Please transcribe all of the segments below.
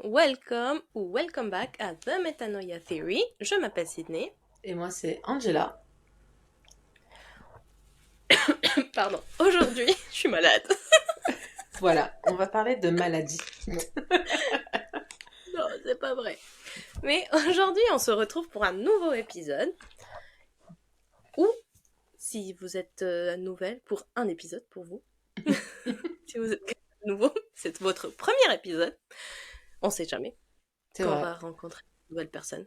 welcome back à The Metanoia Theory. Je m'appelle Sydney. Et moi, c'est Angela. Pardon, aujourd'hui, je suis malade. Voilà, on va parler de maladie. Non, c'est pas vrai. Mais aujourd'hui, on se retrouve pour un nouveau épisode. Ou, si vous êtes nouvelle, pour un épisode pour vous. Si vous êtes nouveau, c'est votre premier épisode. On sait jamais C'est quand on vrai. va rencontrer de nouvelles personnes.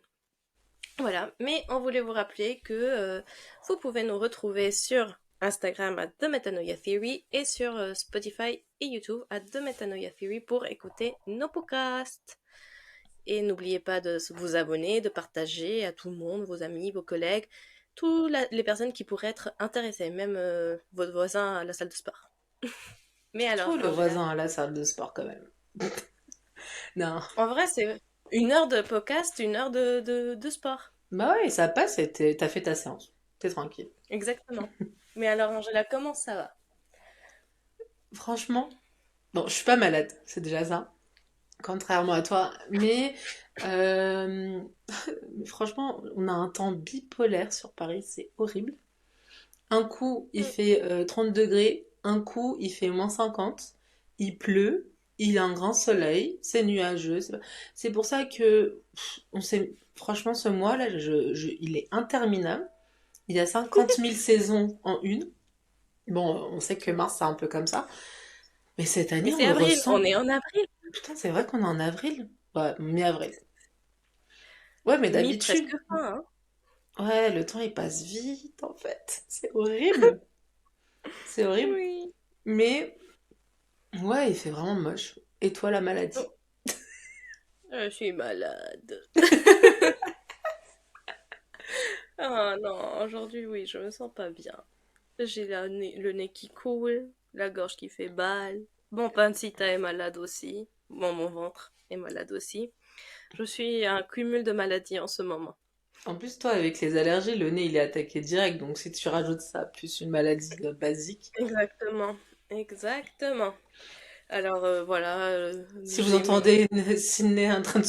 Voilà, mais on voulait vous rappeler que vous pouvez nous retrouver sur Instagram à The Metanoia Theory et sur Spotify et YouTube à The Metanoia Theory pour écouter nos podcasts. Et n'oubliez pas de vous abonner, de partager à tout le monde, vos amis, vos collègues, toutes les personnes qui pourraient être intéressées, même votre voisin à la salle de sport. Mais Surtout alors, le Angela, voisin à la salle de sport, quand même. Non. en vrai, c'est une heure de podcast, une heure de sport. Bah ouais, ça passe et t'as fait ta séance. T'es tranquille. Exactement. Mais alors, Angela, comment ça va? Franchement, bon, je suis pas malade, c'est déjà ça. Contrairement à toi. Mais euh, franchement, on a un temps bipolaire sur Paris, c'est horrible. Un coup, il fait 30 degrés. Un coup, il fait -50. Il pleut. Il y a un grand soleil. C'est nuageux. C'est pour ça que, franchement, ce mois-là, il est interminable. Il y a 50 000 saisons en une. Bon, on sait que mars, c'est un peu comme ça. Mais cette Mais année, on c'est le avril, on ressent. est en avril. Putain, c'est vrai qu'on est en avril. Ouais, mi-avril. Ouais, mais Mi presque d'habitude. fin, hein. Ouais, le temps, il passe vite, en fait. C'est horrible. C'est horrible. Oui. Mais ouais, il fait vraiment moche. Et toi, la maladie? Oh, je suis malade. Ah non, aujourd'hui, oui, je me sens pas bien. J'ai le nez qui coule, la gorge qui fait balle. Mon pancita est malade aussi. Bon, mon ventre est malade aussi. Je suis à un cumul de maladies en ce moment. En plus, toi, avec les allergies, le nez, il est attaqué direct. Donc, si tu rajoutes ça, plus une maladie basique. Exactement, exactement. Alors voilà, Si vous j'ai mon... entendez Sydney en train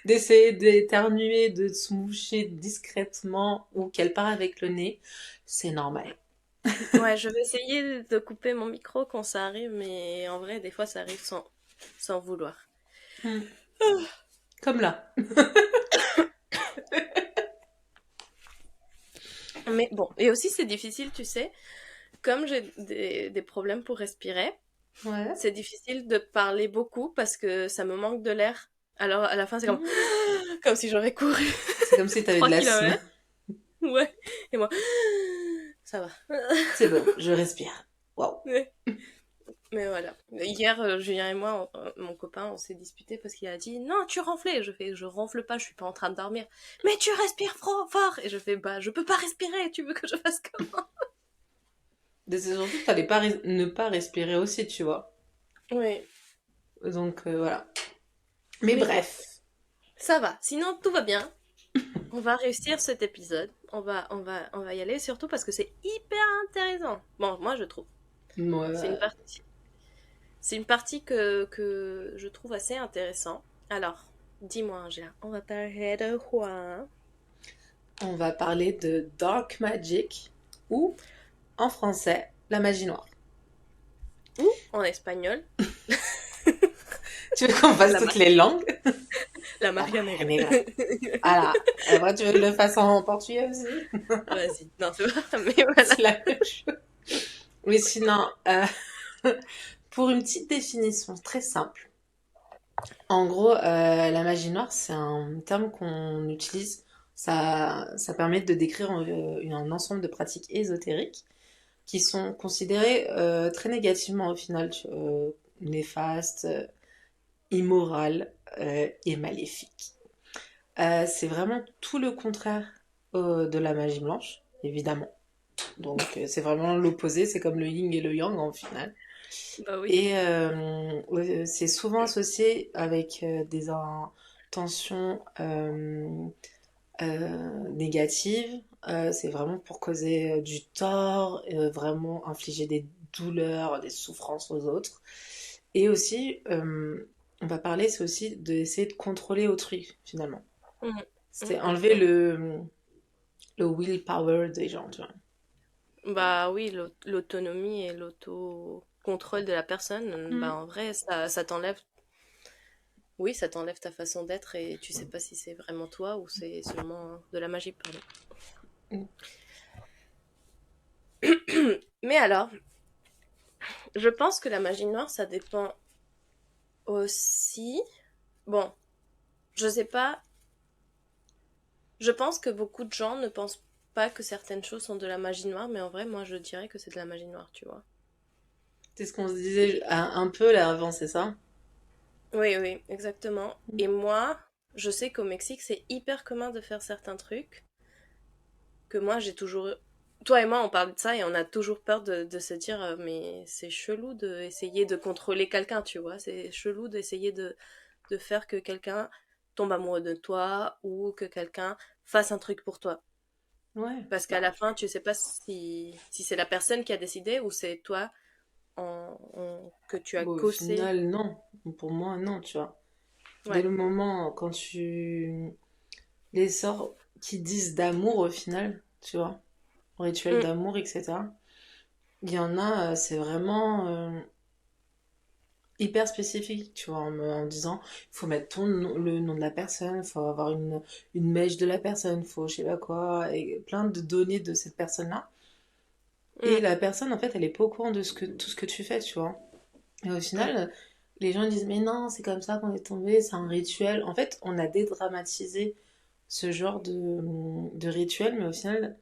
d'essayer d'éternuer, de se moucher discrètement ou qu'elle part avec le nez, c'est normal. Ouais, je vais essayer de couper mon micro quand ça arrive, mais en vrai, des fois, ça arrive sans vouloir. Hmm. Comme là. Mais bon, et aussi c'est difficile, tu sais, comme j'ai des problèmes pour respirer, Ouais. c'est difficile de parler beaucoup parce que ça me manque de l'air. Alors à la fin, c'est comme, Hmm. comme si j'aurais couru C'est comme si t'avais de 3 l'asthme. kilomètres. Ouais, et moi, ça va. C'est bon, je respire. Waouh. Ouais. Mais voilà. Hier, Julien et moi, mon copain, on s'est disputé parce qu'il a dit non, tu ronflais. Je ronfle pas, je suis pas en train de dormir. Mais tu respires fort. Et je fais bah, je peux pas respirer. Tu veux que je fasse comment? Mais c'est surtout que t'allais pas ne pas respirer aussi, tu vois. Oui. Donc voilà. Mais Mais bon, bref. ça va. Sinon, tout va bien. On va réussir cet épisode. On va y aller, surtout parce que c'est hyper intéressant. Bon, moi, je trouve. C'est une Moi, partie, c'est une partie que je trouve assez intéressant. Alors, dis-moi, Angela, on va parler de quoi? on va parler de Dark Magic ou en français, la magie noire. Ou, en espagnol, Tu veux qu'on fasse la, toutes les langues? la La Maria magie Negra. negra. Voilà. Après, tu veux que je le fasse en portugais aussi? Vas-y. Non, c'est pas, mais voilà. C'est la même chose. Mais sinon, pour une petite définition très simple, en gros, la magie noire, c'est un terme qu'on utilise. Ça permet de décrire un ensemble de pratiques ésotériques qui sont considérées très négativement au final, néfastes, immorales et maléfiques. C'est vraiment tout le contraire de la magie blanche, évidemment. Donc c'est vraiment l'opposé, c'est comme le yin et le yang en final. Bah oui. Et c'est souvent associé avec des intentions négatives. C'est vraiment pour causer du tort, vraiment infliger des douleurs, des souffrances aux autres. Et aussi, on va parler, c'est aussi d'essayer de contrôler autrui, finalement. Mhm. C'est Mhm. enlever le willpower des gens, tu vois. Bah oui, l'autonomie et l'autocontrôle de la personne, Mm. bah en vrai, ça t'enlève, oui, ça t'enlève ta façon d'être et tu sais pas si c'est vraiment toi ou c'est seulement de la magie, pardon. Mm. Mais alors, je pense que la magie noire, ça dépend aussi. Bon, je sais pas. Je pense que beaucoup de gens ne pensent pas que certaines choses sont de la magie noire, mais en vrai, moi, je dirais que c'est de la magie noire, tu vois. C'est ce qu'on se disait un peu là avant, c'est ça? Oui, oui, exactement. Mm. Et moi, je sais qu'au Mexique, c'est hyper commun de faire certains trucs que moi, j'ai toujours... Toi et moi, on parle de ça et on a toujours peur de se dire, mais c'est chelou d'essayer de contrôler quelqu'un, tu vois. C'est chelou d'essayer de faire que quelqu'un tombe amoureux de toi ou que quelqu'un fasse un truc pour toi. Ouais, Parce qu'à bah, la fin, tu sais pas si c'est la personne qui a décidé ou c'est toi que tu as bon, au causé. final, non. Pour moi, non, tu vois. Dès Ouais. le moment quand les sorts qui disent d'amour, au final, tu vois, rituel Mm, d'amour, etc., il y en a, c'est vraiment hyper spécifique, tu vois, en disant, il faut mettre le nom de la personne, il faut avoir une mèche de la personne, il faut je sais pas quoi, et plein de données de cette personne-là. Et mm, la personne, en fait, elle est pas au courant de tout ce que tu fais, tu vois. Et au mm. final, les gens disent, mais non, c'est comme ça qu'on est tombé, c'est un rituel. En fait, on a dédramatisé ce genre de rituel, mais au final,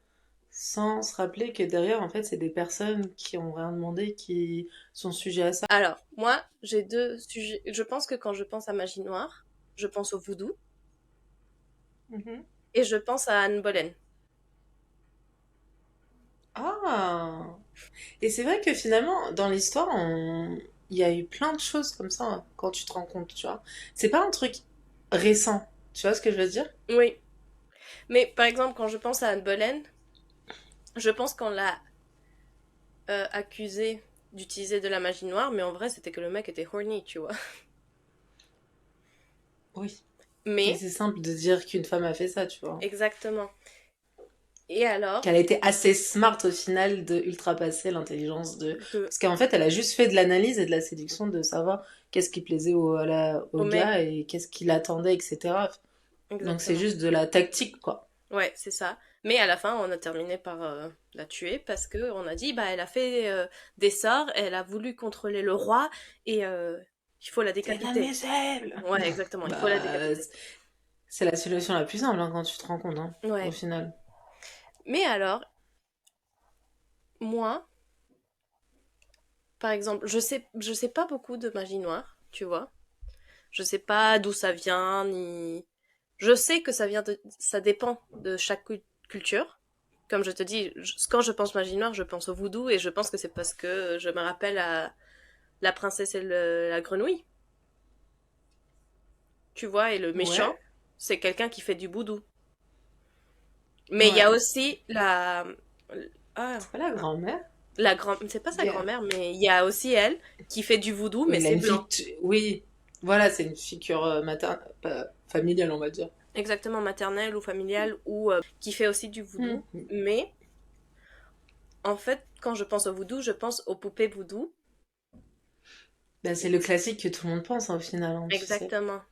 sans se rappeler que derrière, en fait, c'est des personnes qui ont rien demandé, qui sont sujets à ça. Alors, moi, j'ai deux sujets. Je pense que quand je pense à magie noire, je pense au voodoo Mhm. et je pense à Anne Boleyn. Ah! Et c'est vrai que finalement, dans l'histoire, il y a eu plein de choses comme ça hein, quand tu te rends compte, tu vois. C'est pas un truc récent, tu vois ce que je veux dire? Oui. Mais par exemple, quand je pense à Anne Boleyn, je pense qu'on l'a accusé d'utiliser de la magie noire, mais en vrai, c'était que le mec était horny, tu vois. Oui. Et Mais, c'est simple de dire qu'une femme a fait ça, tu vois. exactement. Et alors, Qu'elle a été assez smart au final de ultrapasser l'intelligence de... de, Parce qu'en fait, elle a juste fait de l'analyse et de la séduction de savoir qu'est-ce qui plaisait au au mec, gars et qu'est-ce qu'il attendait, etc. Donc c'est exactement. juste de la tactique, quoi. Ouais, c'est ça. Mais à la fin, on a terminé par la tuer parce que on a dit, bah, elle a fait des sorts, elle a voulu contrôler le roi et il faut la C'est décapiter. inadmissible! Ouais, exactement, il faut la Bah, décapiter. c'est la solution la plus simple hein, quand tu te rends compte, hein, au Ouais. final. Mais alors, moi, par exemple, je sais pas beaucoup de magie noire, tu vois. Je sais pas d'où ça vient, ni. Je sais que ça dépend de chaque culture. Comme je te dis, quand je pense magie noire, je pense au voodoo et je pense que c'est parce que je me rappelle à la princesse et la grenouille, tu vois, et le méchant, Ouais, c'est quelqu'un qui fait du voodoo. Mais il y a ouais. aussi ah, C'est pas la grand-mère? la grand, c'est pas sa Yeah. grand-mère, mais il y a aussi elle qui fait du voodoo, Oui, mais il a c'est une blanc. fille... Oui, voilà, c'est une figure familiale, on va dire. Exactement, maternelle ou familiale, ou qui fait aussi du voodoo. Hmm. Mais en fait, quand je pense au voodoo, je pense aux poupées voodoo. Bah, c'est le classique que tout le monde pense, hein, au final, hein, tu sais. Exactement.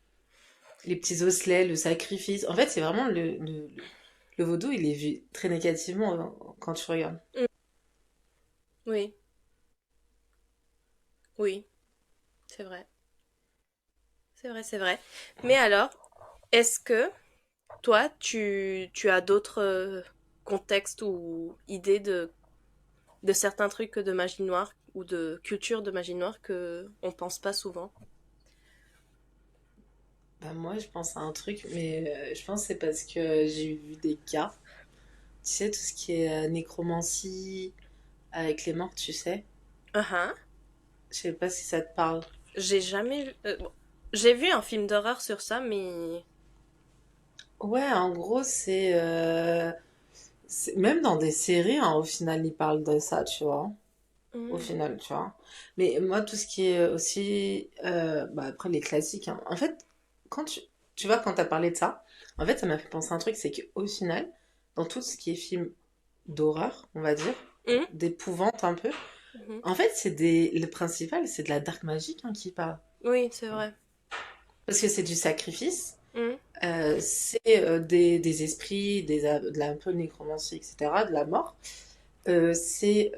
Les petits osselets, le sacrifice. En fait, c'est vraiment le vaudou, il est vu très négativement quand tu regardes. Mm. Oui, oui, c'est vrai. C'est vrai, c'est vrai. Mais alors, est-ce que toi, tu as d'autres contextes ou idées de certains trucs de magie noire ou de culture de magie noire que on pense pas souvent? Bah, moi, je pense à un truc, mais je pense que c'est parce que j'ai vu des cas. Tu sais, tout ce qui est nécromancie avec les morts, tu sais. Ah ah. Je sais pas si ça te parle. J'ai jamais vu. Bon, j'ai vu un film d'horreur sur ça, mais. Ouais, en gros, même dans des séries, hein, au final, ils parlent de ça, tu vois. au Mhm. final, tu vois. Mais moi, tout ce qui est aussi, bah, après les classiques, hein. En fait, quand tu vois, quand t'as parlé de ça, en fait, ça m'a fait penser à un truc, c'est qu'au final, dans tout ce qui est film d'horreur, on va dire, Mhm. d'épouvante un peu, Mhm. en fait, le principal, c'est de la dark magic hein, qui parle. Oui, c'est vrai. Parce que c'est du sacrifice, Mhm. c'est des esprits, un peu de nécromancie, etc., de la mort. C'est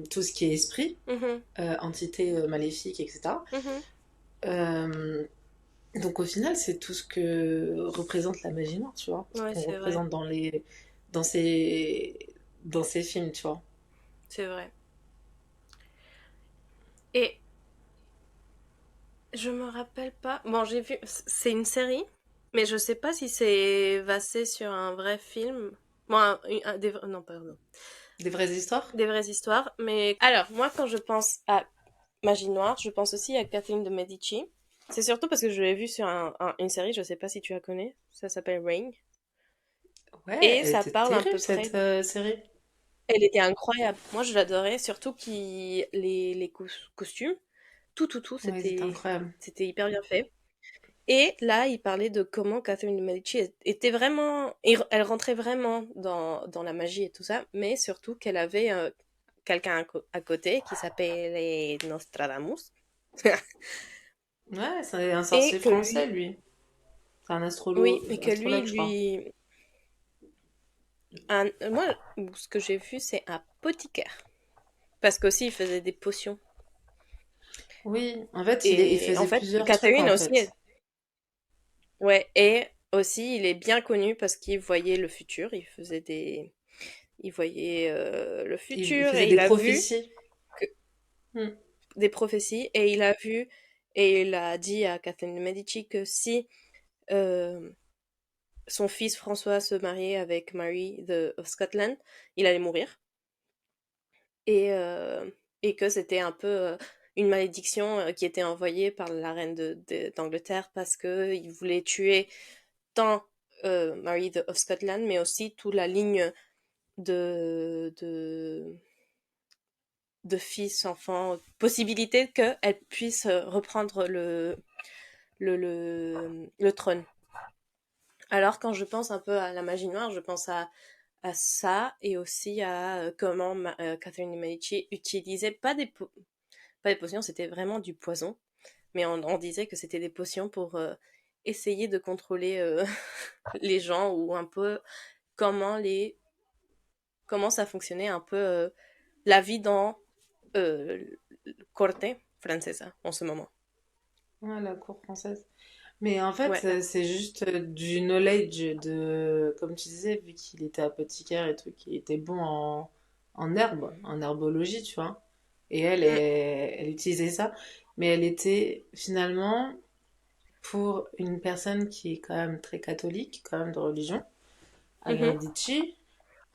tout ce qui est esprit, Mhm. entité maléfique, etc. Mhm. Euh, donc au final, c'est tout ce que représente la magie noire, tu vois, ce Ouais, qu'on c'est vrai. représente dans ces, dans ces films, tu vois. C'est vrai. Et je me rappelle pas. Bon, j'ai vu. C'est une série, mais je sais pas si c'est basé sur un vrai film. Bon, non, pardon. Des vraies histoires? Des vraies histoires. Mais alors, moi, quand je pense à Magie Noire, je pense aussi à Catherine de Medici. C'est surtout parce que je l'ai vu sur une série, je sais pas si tu la connais. Ça s'appelle Reign. Ouais, Et elle ça était parle à terrible peu cette près. série. Elle était incroyable. Moi, je l'adorais. Surtout les costumes. Tout, Ouais, c'était incroyable. c'était hyper bien fait. Et là, il parlait de comment Catherine de Medici était vraiment, elle rentrait vraiment dans la magie et tout ça, mais surtout qu'elle avait quelqu'un à côté qui s'appelait Nostradamus, Ouais, c'est un et sorcier que français, lui, lui. C'est un oui, mais que astrologue, je crois. moi, ce que j'ai vu, c'est un apothicaire, parce qu'aussi il faisait des potions. Oui, en fait, il Et en faisait fait, plusieurs trucs, Catherine en aussi, fait. ouais, et aussi il est bien connu parce qu'il voyait le futur, il voyait le Il futur faisait et des il a vu prophéties. que, Hmm. des prophéties et il a vu et il a dit à Catherine de Medici que si euh, son fils François se mariait avec Mary of Scotland, il allait mourir et, euh, et que c'était un peu une malédiction qui était envoyée par la reine d'Angleterre parce que il voulait tuer tant Mary of Scotland mais aussi toute la ligne de, de fils, enfants, possibilité qu'elle puisse reprendre le trône. Alors quand je pense un peu à la magie noire, je pense à ça et aussi à comment Catherine de Medici utilisait pas des potions, c'était vraiment du poison, mais on disait que c'était des potions pour essayer de contrôler les gens ou un peu comment les comment ça fonctionnait un peu la vie dans euh, corte francesa en ce moment. Ouais, la cour française. Mais en fait, Ouais, la c'est juste du knowledge comme tu disais, vu qu'il était apothicaire et tout, qu'il était bon en herbe, en herbologie, tu vois. Et Mm, elle utilisait ça. Mais elle était finalement, pour une personne qui est quand même très catholique, quand même de religion, Alain mhm, Dici,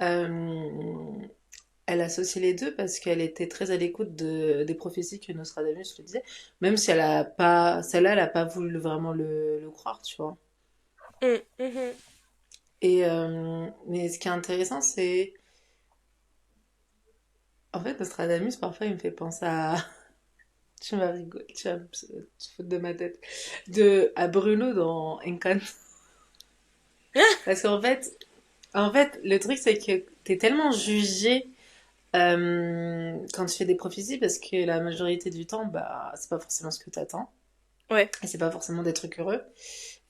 euh, elle associait les deux parce qu'elle était très à l'écoute des prophéties que Nostradamus le disait, même si elle a pas, celle-là, elle a pas voulu vraiment le croire, tu vois. mm, mhm. Mais ce qui est intéressant, c'est, en fait, Nostradamus, parfois, il me fait penser à, tu vas rigoler, tu vas te foutre de ma tête, à Bruno dans Encanto. Parce en fait, le truc, c'est que t'es tellement jugé quand tu fais des prophéties parce que la majorité du temps, bah, c'est pas forcément ce que t'attends. Ouais. Et c'est pas forcément des trucs heureux.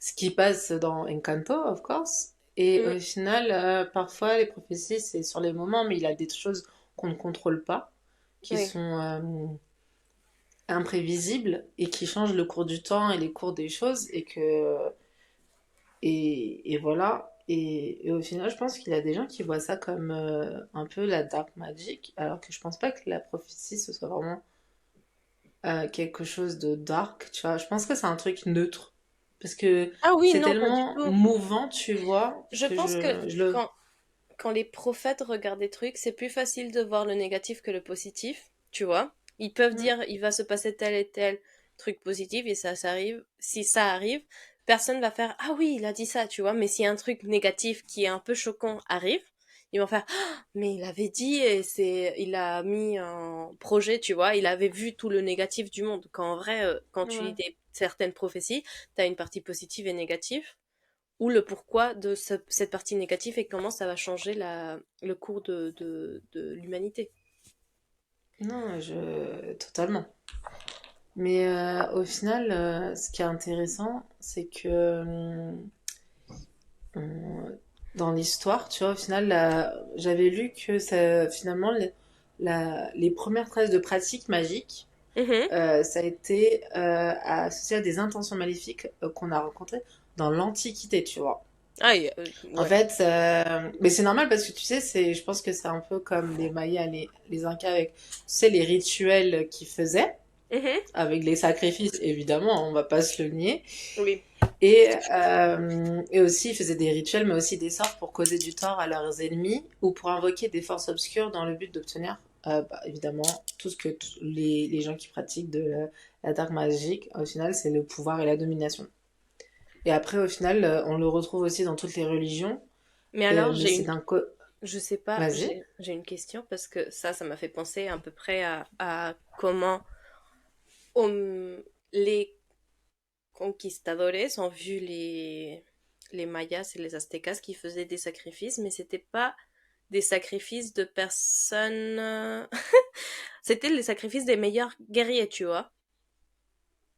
Ce qui passe dans Encanto, of course. Et Mm, au final, parfois, les prophéties, c'est sur les moments, mais il y a des choses qu'on ne contrôle pas, qui oui. sont imprévisibles et qui changent le cours du temps et les cours des choses. Et voilà. Et au final, je pense qu'il y a des gens qui voient ça comme un peu la dark magic, alors que je pense pas que la prophétie, ce soit vraiment quelque chose de dark, tu vois. Je pense que c'est un truc neutre. Parce que Ah oui, c'est non, pas du tellement tout. mouvant, tu vois, Je que pense que je le... quand les prophètes regardent des trucs, c'est plus facile de voir le négatif que le positif, tu vois. Ils peuvent Mm. dire, il va se passer tel et tel truc positif et ça arrive. Si ça arrive, personne va faire, ah oui, il a dit ça, tu vois. Mais si un truc négatif qui est un peu choquant arrive, ils vont faire «Ah, mais il avait dit et il a mis un projet, tu vois, il avait vu tout le négatif du monde. Quand en vrai, quand tu lis Ouais. certaines prophéties, t'as une partie positive et négative, ou le pourquoi de cette partie négative et comment ça va changer le cours de l'humanité. Non, totalement. Mais au final, ce qui est intéressant, c'est que on- dans l'histoire, tu vois, au final, j'avais lu que finalement, les premières traces de pratiques magiques, Mhm. ça a été associé à des intentions maléfiques qu'on a rencontrées dans l'Antiquité, tu vois. Ah, En ouais. fait, mais c'est normal parce que tu sais, je pense que c'est un peu comme les Mayas, les Incas avec, tu sais, les rituels qu'ils faisaient, Mhm. avec les sacrifices, évidemment, on va pas se le nier. Oui. Et aussi, ils faisaient des rituels, mais aussi des sorts pour causer du tort à leurs ennemis ou pour invoquer des forces obscures dans le but d'obtenir, évidemment, tout ce que les gens qui pratiquent de la dark magic, au final, c'est le pouvoir et la domination. Et après, au final, on le retrouve aussi dans toutes les religions, Mais alors, mais c'est je sais pas, Vas-y. j'ai une question parce que ça m'a fait penser à peu près à comment les conquistadores ont vu les Mayas et les Aztèques qui faisaient des sacrifices, mais c'était pas des sacrifices de personnes. C'était les sacrifices des meilleurs guerriers, tu vois,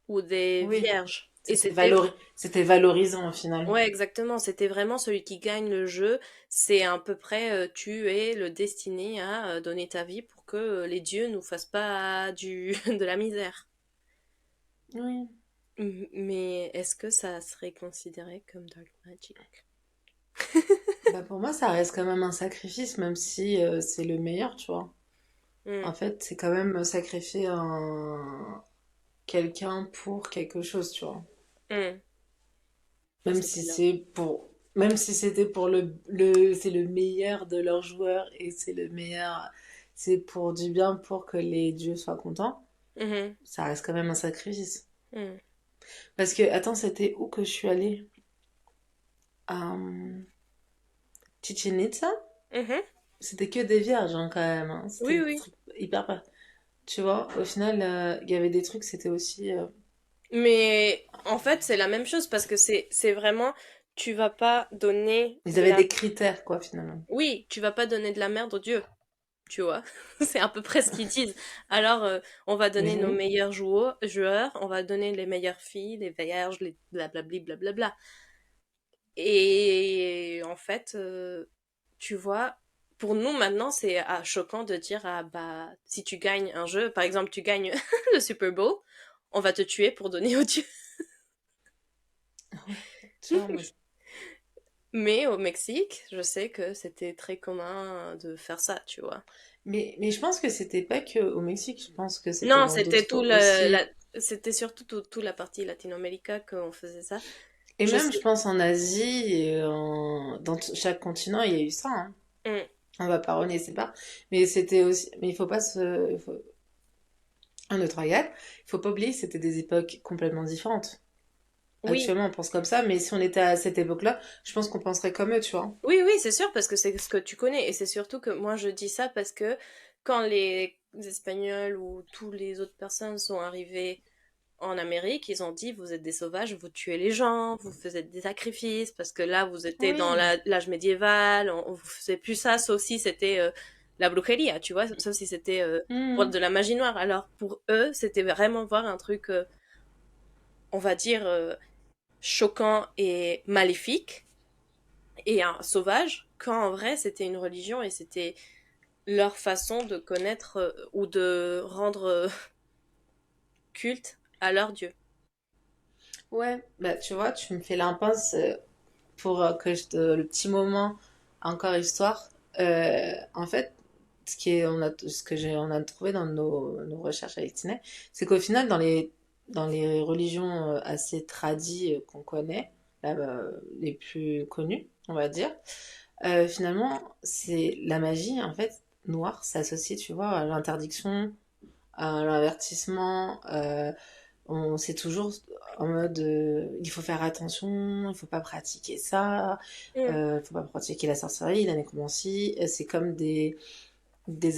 ou des Oui, vierges. Et c'était c'était valorisant au final. Ouais, exactement. C'était vraiment celui qui gagne le jeu. C'est à peu près, tu es le destiné à donner ta vie pour que les dieux nous fassent pas de la misère. Oui. Mais est-ce que ça serait considéré comme dark magic? Bah pour moi, ça reste quand même un sacrifice, même si c'est le meilleur, tu vois. Hmm, En fait, c'est quand même sacrifier quelqu'un pour quelque chose, tu vois. hmm. Même C'était si là. même si c'était pour c'est le meilleur de leurs joueurs et c'est le meilleur, c'est pour du bien pour que les dieux soient contents, Mhm, ça reste quand même un sacrifice. hmm. Parce que, attends, c'était où que je suis allée? À Chichen Itza? Mhm. C'était que des vierges, hein, quand même, hein. C'était Oui, des oui. trucs hyper pas. Tu vois, au final, il y avait des trucs, c'était aussi. Mais en fait, c'est la même chose parce que c'est vraiment, tu vas pas donner Ils de avaient la... des critères, quoi, finalement. Oui, tu vas pas donner de la merde aux dieux. Tu vois. C'est à peu près ce qu'ils disent. Alors, on va donner nos Mhm. meilleurs joueurs, on va donner les meilleures filles, les vierges, les blablabli, blablabla. Et en fait, tu vois, pour nous maintenant, c'est choquant de dire, ah bah, si tu gagnes un jeu, par exemple, tu gagnes le Super Bowl, on va te tuer pour donner aux dieux. Ouais, tu vois, moi. Mais au Mexique, je sais que c'était très commun de faire ça, tu vois. Mais je pense que c'était pas que au Mexique, je pense que c'était Non, dans c'était d'autres aussi. c'était surtout toute la partie Latino-América qu'on faisait ça. Et Je même, je sais. pense en Asie et dans chaque continent, il y a eu ça, hein. Mm. On va pas renier, c'est pas. Mais c'était aussi. Mais il faut pas se. Un autre regard, il faut pas oublier que c'était des époques complètement différentes. Oui, Actuellement, on pense comme ça, mais si on était à cette époque-là, je pense qu'on penserait comme eux, tu vois. oui, oui, c'est sûr, parce que c'est ce que tu connais. Et c'est surtout que moi, je dis ça parce que quand les Espagnols ou toutes les autres personnes sont arrivés en Amérique, ils ont dit, vous êtes des sauvages, vous tuez les gens, vous faites des sacrifices, parce que là, vous étiez dans Oui. l'âge médiéval, on vous faisait plus ça, sauf si c'était la brujeria, tu vois, sauf si c'était pour Mhm. de la magie noire. Alors, pour eux, c'était vraiment voir un truc, on va dire, choquant et maléfique, et un sauvage, quand en vrai, c'était une religion et c'était leur façon de connaître ou de rendre culte à leur dieu. Ouais, bah tu vois, tu me fais l'impasse pour le petit moment encore histoire. En fait, ce que on a trouvé dans nos recherches avec Tinet, c'est qu'au final, dans les religions assez tradies qu'on connaît, là, les plus connues, on va dire, finalement, c'est la magie, en fait, noire, s'associe, tu vois, à l'interdiction, à l'avertissement, c'est toujours en mode il faut faire attention, il faut pas pratiquer ça, Mm, il faut pas pratiquer la sorcellerie, la nécromancie. C'est comme des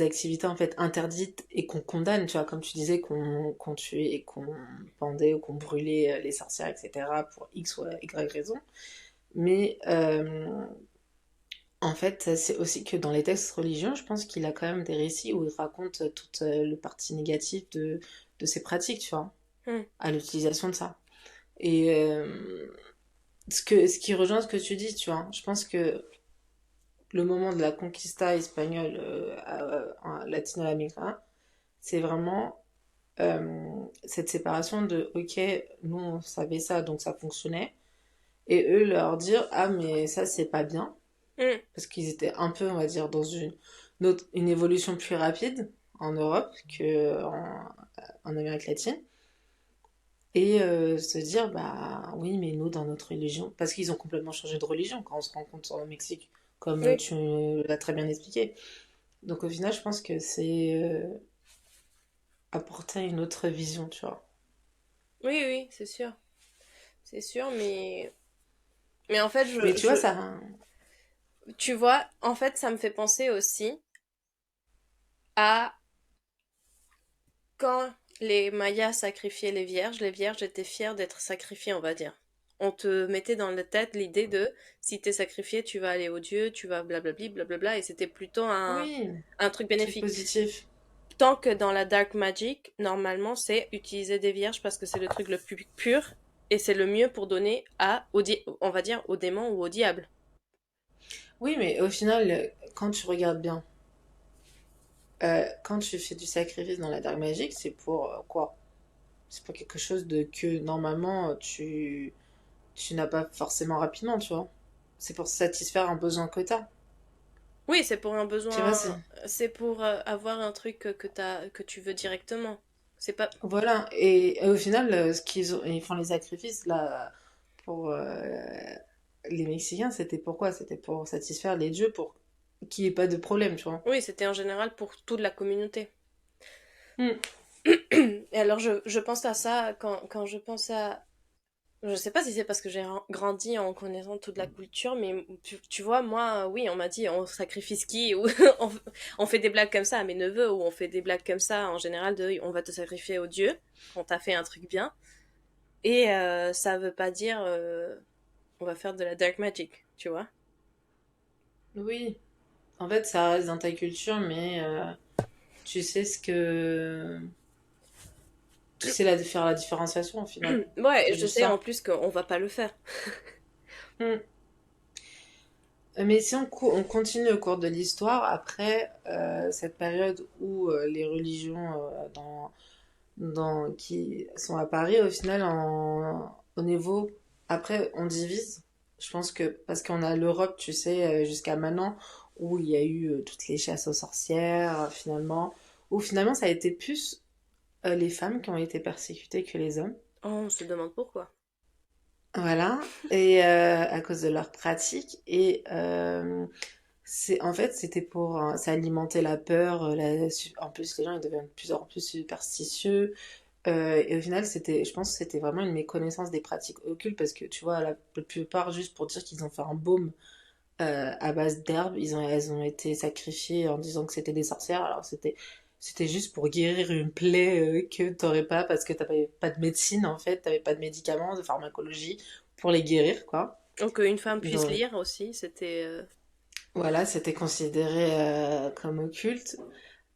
activités en fait interdites et qu'on condamne, tu vois, comme tu disais, qu'on tuait et qu'on pendait ou qu'on brûlait les sorcières, etc. pour X ou Y raison. Mais en fait, c'est aussi que dans les textes religieux, je pense qu'il a quand même des récits où il raconte toute le partie négative de ces pratiques, tu vois, mm, à l'utilisation de ça. Et ce qui rejoint ce que tu dis, tu vois, je pense que le moment de la conquista espagnole en latino-américain, c'est vraiment cette séparation de, ok, nous on savait ça, donc ça fonctionnait, et eux leur dire, ah mais ça c'est pas bien, mm. parce qu'ils étaient un peu, on va dire, dans une évolution plus rapide en Europe qu'en Amérique latine. Et se dire, bah oui, mais nous, dans notre religion, parce qu'ils ont complètement changé de religion quand on se rencontre au Mexique, comme Oui, tu l'as très bien expliqué. Donc au final, je pense que c'est apporter une autre vision, tu vois. oui, oui, c'est sûr, mais en fait, Mais tu vois, ça... tu vois, en fait, ça me fait penser aussi à quand les Mayas sacrifiaient les vierges étaient fières d'être sacrifiées, on va dire. On te mettait dans la tête l'idée de si t'es sacrifié, tu vas aller au Dieu, tu vas blablabli, blablabla, et c'était plutôt Oui, un truc truc bénéfique. positif. Tant que dans la dark magic, normalement, c'est utiliser des vierges parce que c'est le truc le plus pur et c'est le mieux pour donner on va dire, au démon ou au diable. Oui, mais au final, quand tu regardes bien, quand tu fais du sacrifice dans la dark magic, c'est pour quoi? C'est pas quelque chose de que normalement tu n'as pas forcément rapidement, tu vois. C'est pour satisfaire un besoin que t'as. Oui, c'est pour un Je sais pas si. besoin, c'est pour avoir un truc que tu veux directement. C'est pas, Voilà. Et au final, ils font les sacrifices là pour les Mexicains, c'était pourquoi? C'était pour satisfaire les dieux, pour qu'il n'y ait pas de problème, tu vois. oui, c'était en général pour toute la communauté. Hmm. Et alors, je pense à ça quand je pense à. Je sais pas si c'est parce que j'ai grandi en connaissant toute la culture, mais tu vois, moi, oui, on m'a dit on sacrifie ski ou on, on fait des blagues comme ça à mes neveux ou on fait des blagues comme ça en général de on va te sacrifier au dieu quand t'as fait un truc bien. Et ça veut pas dire on va faire de la dark magic, tu vois. Oui. En fait, ça reste dans ta culture, mais tu sais ce que. Tu sais faire la différenciation au final. Ouais, C'est je juste sais en ça. plus qu'on va pas le faire. Hmm. Mais si on continue au cours de l'histoire, après cette période où les religions qui sont apparues, au final, au niveau... Après, on divise. Je pense que parce qu'on a l'Europe, tu sais, jusqu'à maintenant, où il y a eu toutes les chasses aux sorcières, finalement, où finalement ça a été plus les femmes qui ont été persécutées que les hommes. Oh, on se demande pourquoi. Voilà, et à cause de leurs pratiques. Et en fait, c'était pour... ça alimentait la peur. En plus, les gens ils deviennent de plus en plus superstitieux. Et au final, je pense que c'était vraiment une méconnaissance des pratiques occultes parce que tu vois, la plupart, juste pour dire qu'ils ont fait un baume à base d'herbes, elles ont été sacrifiées en disant que c'était des sorcières. Alors c'était juste pour guérir une plaie que t'aurais pas parce que t'avais pas de médecine en fait, t'avais pas de médicaments, de pharmacologie pour les guérir quoi. Donc qu'une femme puisse Donc lire aussi, c'était... voilà, c'était considéré comme occulte.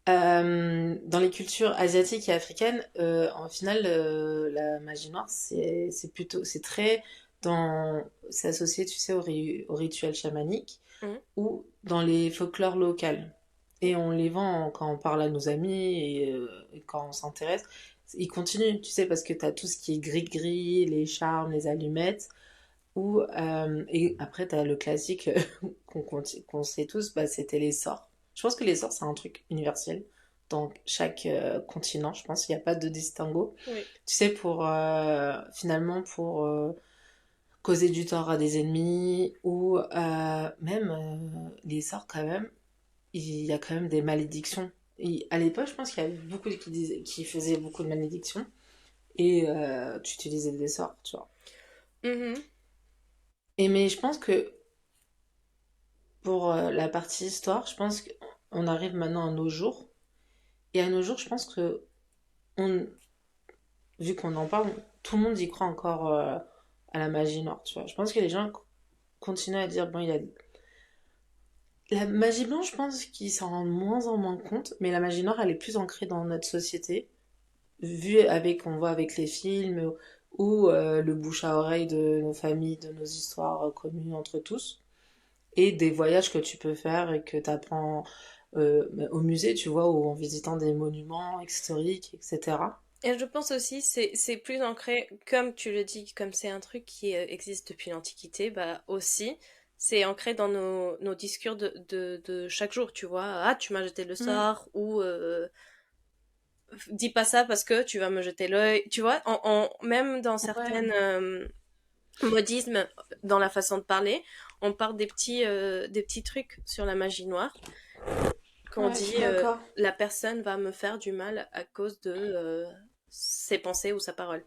Dans les cultures asiatiques et africaines, en final, la magie noire, c'est très c'est associé, tu sais, au rituel chamanique Mhm. ou dans les folklores locales. Et on les vend quand on parle à nos amis et quand on s'intéresse. Ils continuent, tu sais, parce que tu as tout ce qui est gris-gris, les charmes, les allumettes. Et après, tu as le classique qu'on sait tous, bah, c'était les sorts. Je pense que les sorts, c'est un truc universel dans chaque continent. Je pense qu'il n'y a pas de distinguo. Oui. Tu sais, finalement, pour causer du tort à des ennemis ou même les sorts, quand même, il y a quand même des malédictions. Et à l'époque, je pense qu'il y avait beaucoup qui faisaient beaucoup de malédictions. et tu utilisais des sorts, tu vois. Mhm. Et mais je pense que pour la partie histoire, je pense qu'on arrive maintenant à nos jours. Et à nos jours, je pense que, on, vu qu'on en parle, tout le monde y croit encore à la magie noire, tu vois. Je pense que les gens continuent à dire, bon, il y a... La magie blanche, je pense qu'ils s'en rendent moins en moins compte, mais la magie noire, elle est plus ancrée dans notre société, vu avec, on voit avec les films ou le bouche à oreille de nos familles, de nos histoires communes entre tous, et des voyages que tu peux faire et que tu apprends au musée, tu vois, ou en visitant des monuments historiques, etc. Et je pense aussi, c'est plus ancré, comme tu le dis, comme c'est un truc qui existe depuis l'Antiquité, bah aussi, c'est ancré dans nos discours de chaque jour, tu vois. Ah, tu m'as jeté le Mm. sort, ou dis pas ça parce que tu vas me jeter l'œil, tu vois. Même dans certaines Ouais, modismes, dans la façon de parler, on parle des petits trucs sur la magie noire, qu'on ouais, je dit suis d'accord. la personne va me faire du mal à cause de ses pensées ou sa parole.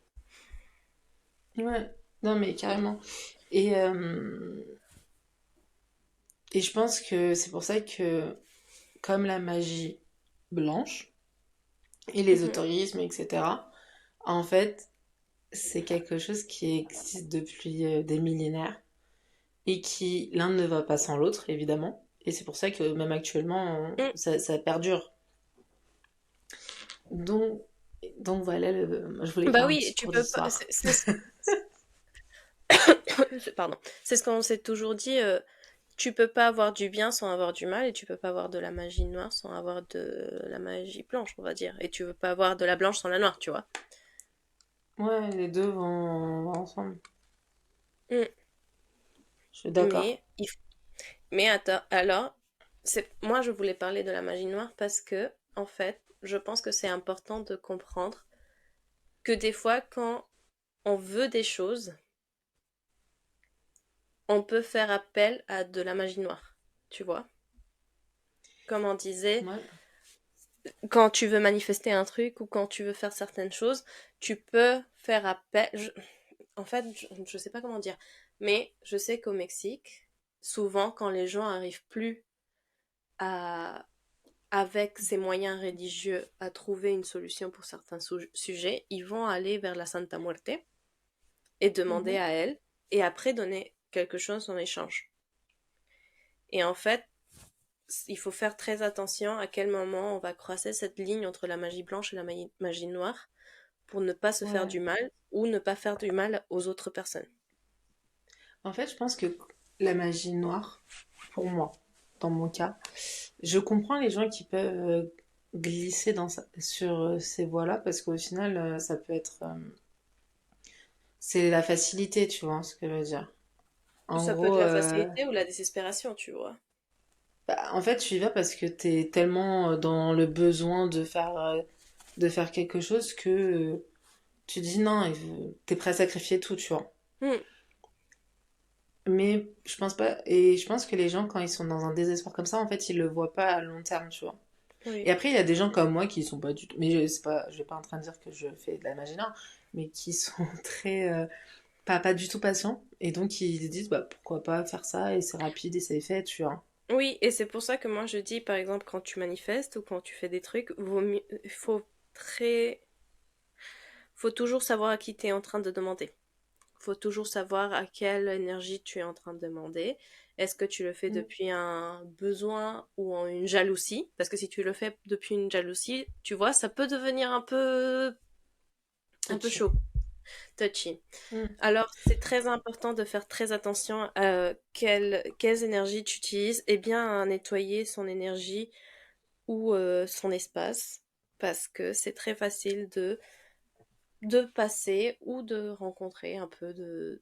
Ouais, non mais carrément. Et, et je pense que c'est pour ça que, comme la magie blanche et Mhm. l'ésotérisme, etc., en fait, c'est quelque chose qui existe depuis des millénaires et qui, l'un ne va pas sans l'autre, évidemment. Et c'est pour ça que même actuellement, Mm. ça perdure. Donc, donc voilà, moi, je voulais Bah faire un oui, petit tu cours peux pas. d'histoire. Pardon. C'est ce qu'on s'est toujours dit. Tu peux pas avoir du bien sans avoir du mal, et tu peux pas avoir de la magie noire sans avoir de la magie blanche, on va dire. Et tu veux pas avoir de la blanche sans la noire, tu vois. Ouais, les deux vont ensemble. Mm. Je suis d'accord. Mais attends, alors, moi je voulais parler de la magie noire parce que, en fait, je pense que c'est important de comprendre que des fois, quand on veut des choses, on peut faire appel à de la magie noire. Tu vois? Comme on disait, Ouais. quand tu veux manifester un truc ou quand tu veux faire certaines choses, tu peux faire appel. En fait, je sais pas comment dire, mais je sais qu'au Mexique, souvent, quand les gens arrivent plus à, avec ces moyens religieux, à trouver une solution pour certains sujets, ils vont aller vers la Santa Muerte et demander Mhm. à elle, et après donner quelque chose en échange. Et en fait, il faut faire très attention à quel moment on va croiser cette ligne entre la magie blanche et la magie noire pour ne pas se faire Ouais. du mal ou ne pas faire du mal aux autres personnes. En fait, je pense que la magie noire, pour moi, dans mon cas, je comprends les gens qui peuvent glisser sur ces voies-là parce qu'au final, ça peut être. C'est la facilité, tu vois ce que je veux dire. En Ça peut être gros, la facilité ou la désespération, tu vois. bah, en fait, tu y vas parce que t'es tellement dans le besoin de faire quelque chose que tu dis non, t'es prêt à sacrifier tout, tu vois. Hmm, Mais je pense pas, et je pense que les gens, quand ils sont dans un désespoir comme ça, en fait, ils le voient pas à long terme, tu vois. Et oui. après, il y a des gens comme moi qui sont pas du tout, mais je vais pas en train de dire que je fais de la magie noire, mais qui sont très, pas du tout patients, et donc ils se disent, bah, pourquoi pas faire ça, et c'est rapide, et c'est fait, tu vois. Oui, et c'est pour ça que moi je dis, par exemple, quand tu manifestes ou quand tu fais des trucs, il faut toujours savoir à qui tu es en train de demander. Faut toujours savoir à quelle énergie tu es en train de demander. Est-ce que tu le fais Mm. depuis un besoin ou en une jalousie? Parce que si tu le fais depuis une jalousie, tu vois, ça peut devenir un peu Touchy. chaud, touchy. Mm. Alors, c'est très important de faire très attention à quelles énergies tu utilises et bien à nettoyer son énergie ou son espace parce que c'est très facile de passer ou de rencontrer un peu de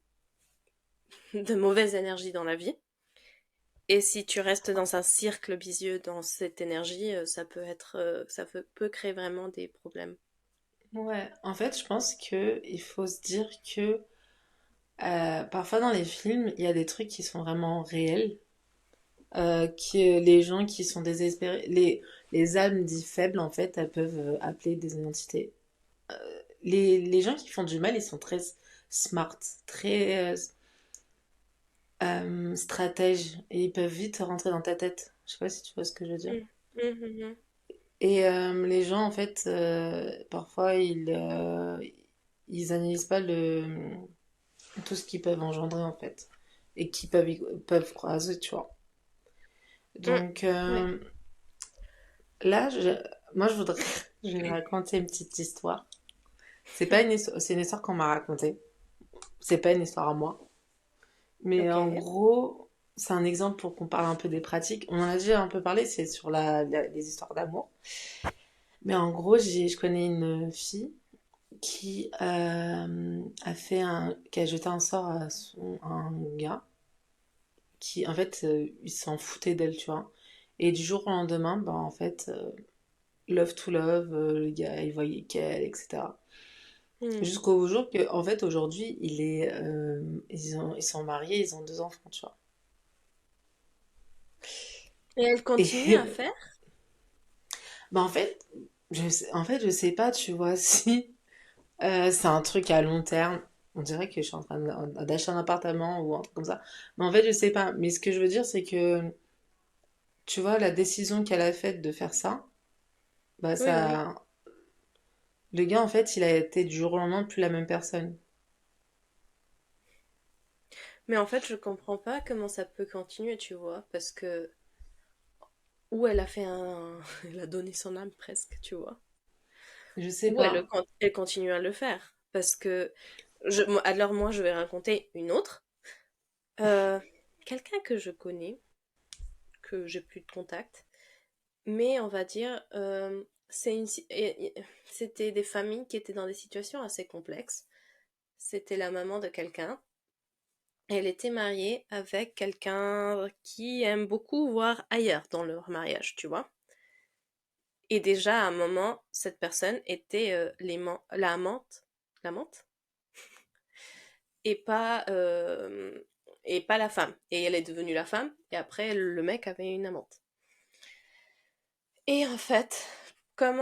mauvaise énergie dans la vie. Et si tu restes dans un cercle vicieux dans cette énergie, peut créer vraiment des problèmes. Ouais, en fait, je pense que il faut se dire que parfois dans les films, il y a des trucs qui sont vraiment réels, que les gens qui sont désespérés, les âmes dites faibles, en fait, elles peuvent appeler des entités. les gens qui font du mal, ils sont très smart, très stratèges, et ils peuvent vite rentrer dans ta tête. Je sais pas si tu vois ce que je veux dire. Mm. Mhm. Et les gens, en fait, parfois, ils analysent pas tout ce qu'ils peuvent engendrer, en fait, et qui peuvent croiser, tu vois. Mm. Donc Ouais. là, moi, je voudrais, je vais raconter une petite histoire. C'est pas une histoire, c'est une histoire qu'on m'a racontée. C'est pas une histoire à moi. Mais Ok. en gros, c'est un exemple pour qu'on parle un peu des pratiques. On en a déjà un peu parlé, c'est sur les histoires d'amour. Mais en gros, je connais une fille qui qui a jeté un sort à un gars qui, en fait, il s'en foutait d'elle, tu vois. Et du jour au lendemain, bah, en fait, love to love, le gars, il voyait qu'elle, etc. Mm. Jusqu'au jour que, en fait, aujourd'hui, ils sont mariés, ils ont deux enfants, tu vois. Et elle continue à Et, faire? bah, en fait, je sais pas, tu vois, si c'est un truc à long terme. On dirait que je suis en train d'acheter un appartement ou un truc comme ça. Mais en fait, je sais pas. Mais ce que je veux dire, c'est que, tu vois, la décision qu'elle a faite de faire ça, bah, Oui, oui. ça. Le gars, en fait, il a été du jour au lendemain plus la même personne. Mais en fait, je comprends pas comment ça peut continuer, tu vois, parce que ou elle a fait un, elle a donné son âme presque, tu vois, Je sais ou pas. elle continue à le faire, parce que alors moi, je vais raconter une autre. Euh, Quelqu'un que je connais, que j'ai plus de contact, mais on va dire, c'était des familles qui étaient dans des situations assez complexes. C'était la maman de quelqu'un. Elle était mariée avec quelqu'un qui aime beaucoup voir ailleurs dans leur mariage, tu vois. Et déjà, à un moment, cette personne était l'amante, et pas la femme. Et elle est devenue la femme, et après, le mec avait une amante. Et en fait, comme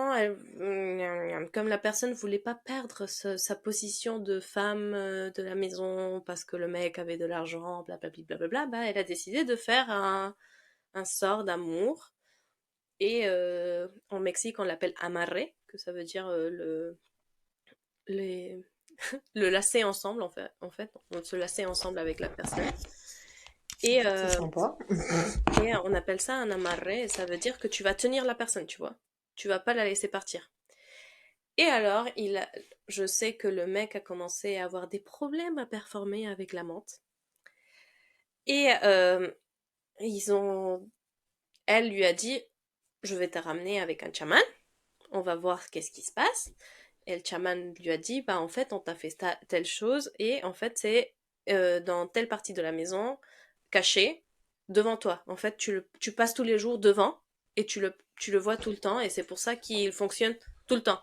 la personne voulait pas perdre sa position de femme de la maison parce que le mec avait de l'argent, blablabla, blablabla, bah, elle a décidé de faire un sort d'amour. Et en Mexique, on l'appelle amarre, que ça veut dire les, le lacer ensemble, en fait, on se lacer ensemble avec la personne. Et, C'est euh, sympa. et on appelle ça un amarre, et ça veut dire que tu vas tenir la personne, tu vois. Tu vas pas la laisser partir. Et alors, je sais que le mec a commencé à avoir des problèmes à performer avec l'amante. Et ils ont, elle lui a dit, je vais te ramener avec un chaman, on va voir qu'est-ce qui se passe. Et le chaman lui a dit, bah en fait, on t'a fait telle chose, et en fait, c'est dans telle partie de la maison, caché, devant toi. En fait, tu passes tous les jours devant, et tu le vois tout le temps, et c'est pour ça qu'il fonctionne tout le temps.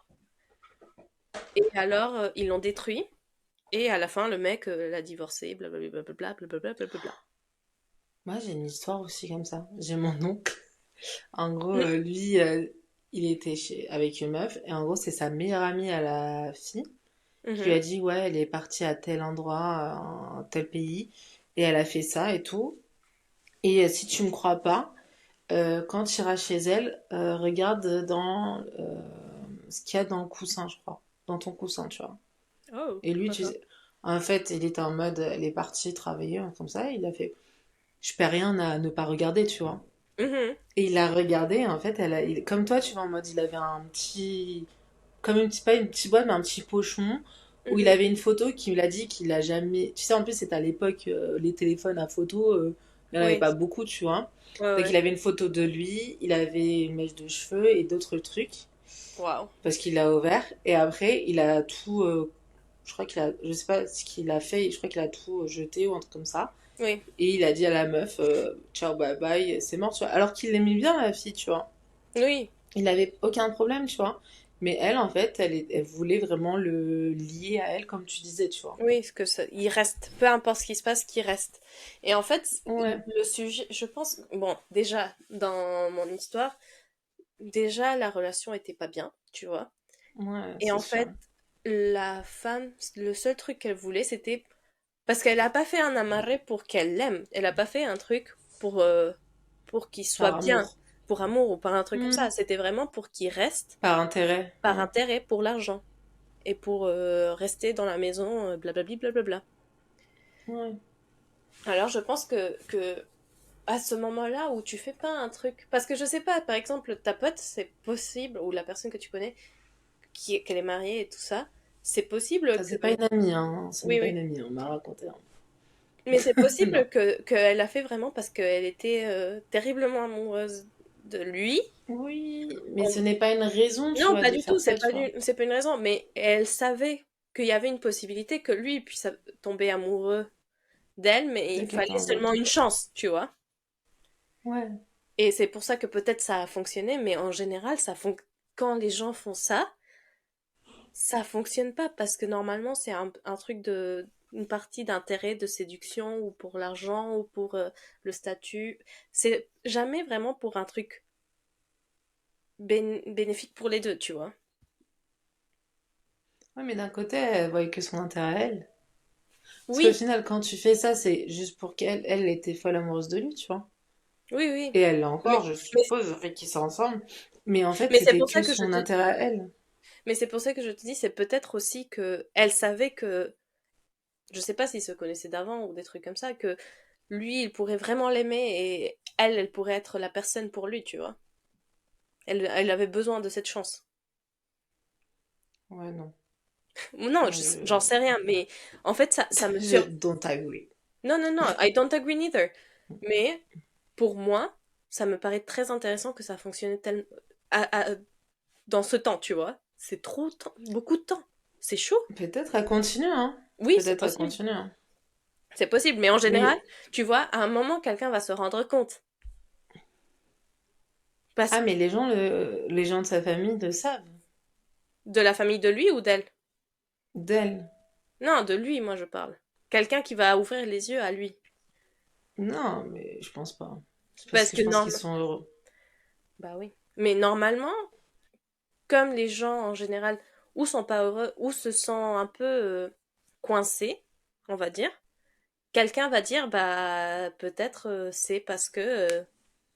Et alors, ils l'ont détruit, et à la fin, le mec l'a divorcé, blablabla, blablabla, blablabla. Moi, j'ai une histoire aussi comme ça. J'ai mon oncle. En gros, Mm. lui, il était avec une meuf, et en gros, c'est sa meilleure amie à la fille qui lui Mhm. a dit, ouais, elle est partie à tel endroit, en tel pays, et elle a fait ça et tout. Et si tu me crois pas, quand tu iras chez elle, regarde dans ce qu'il y a dans le coussin, je crois. Dans ton coussin, tu vois. Oh, Et lui, pourquoi pas? en fait, il était en mode, elle est partie travailler, comme ça, il a fait, je perds rien à ne pas regarder, tu vois. Mhm. Et il a regardé, en fait, comme toi, tu vois, en mode, il avait comme une petite, pas une petite boîte, mais un petit pochon, où il Mhm. avait une photo qui me l'a dit qu'il a jamais. Tu sais, en plus, c'était à l'époque, les téléphones à photo, il n'y en avait Oui, pas beaucoup, tu vois. ouais, Donc, il ouais. avait une photo de lui, il avait une mèche de cheveux et d'autres trucs, Waouh. parce qu'il l'a ouvert. Et après, il a tout. Je crois je sais pas ce qu'il a fait, je crois qu'il a tout jeté ou un truc comme ça. Oui, Et il a dit à la meuf, ciao, bye bye, c'est mort, tu vois. Alors qu'il aimait bien la fille, tu vois. oui, Il avait aucun problème, tu vois. Mais elle, en fait, elle voulait vraiment le lier à elle, comme tu disais, tu vois. oui, il reste, peu importe ce qui se passe, qu'il reste. Et en fait, Ouais, le sujet, je pense, bon, déjà, dans mon histoire, déjà, la relation était pas bien, tu vois. ouais, Et c'est en sûr. fait, la femme, le seul truc qu'elle voulait, c'était parce qu'elle a pas fait un amarré pour qu'elle l'aime. Elle a pas fait un truc pour pour qu'il soit Par bien, amour. pour amour ou par un truc comme Hmm. ça. C'était vraiment pour qu'il reste Par intérêt. par Hmm. intérêt pour l'argent et pour rester dans la maison, blablabli, blablabla. Ouais. Alors je pense que à ce moment-là où tu fais pas un truc, parce que je sais pas, par exemple ta pote, c'est possible ou la personne que tu connais qu'elle est mariée et tout ça, c'est possible Ça, que c'est pas une amie, hein. Ce n'est oui pas oui, une amie, on m'a raconté, hein. mais c'est Non. possible que qu'elle l'a fait vraiment parce qu'elle était terriblement amoureuse de lui. Oui, mais ce On- n'est pas une raison, tu Non, vois, pas de du tout, faire ça, tu vois. c'est pas une raison, mais elle savait qu'il y avait une possibilité que lui puisse tomber amoureux d'elle, mais De il fallait quelqu'un seulement d'autre. une chance, tu vois. Ouais. Et c'est pour ça que peut-être ça a fonctionné, mais en général, quand les gens font ça, ça fonctionne pas parce que normalement c'est un truc de une partie d'intérêt de séduction ou pour l'argent ou pour le statut. C'est jamais vraiment pour un truc bénéfique pour les deux, tu vois. Ouais, mais d'un côté, elle voyait que son intérêt à elle. Parce qu'au Oui, final, quand tu fais ça, c'est juste pour elle était folle amoureuse de lui, tu vois. oui, oui. Et elle l'a encore, Mais, je mais, suppose, après qu'ils sont ensemble. Mais en fait, mais c'est c'était pour ça que que je son te intérêt à elle. mais c'est pour ça que je te dis, c'est peut-être aussi que elle savait que je sais pas s'ils se connaissaient d'avant ou des trucs comme ça, que lui, il pourrait vraiment l'aimer et elle pourrait être la personne pour lui, tu vois. Elle avait besoin de cette chance. Ouais, non. Non, Moi, j'en sais rien, mais en fait, ça me je sur... don't agree. Non, non, non, I don't agree neither. Mais pour moi, ça me paraît très intéressant que ça fonctionne tellement... dans ce temps, tu vois. C'est trop, beaucoup de temps. C'est chaud. Peut-être à continuer, hein. Oui, c'est Peut-être à possible. continuer, hein. C'est possible, mais en général, Mais, tu vois, à un moment, quelqu'un va se rendre compte. Parce ah, mais les gens de sa famille le savent. de la famille de lui ou d'elle? D'elle. Non, de lui, moi, je parle. Quelqu'un qui va ouvrir les yeux à lui. Non, mais je pense pas. C'est parce Parce que que je pense non. qu'ils sont heureux. Bah oui. Mais normalement, comme les gens en général ou sont pas heureux ou se sentent un peu coincés, on va dire, quelqu'un va dire bah peut-être c'est parce que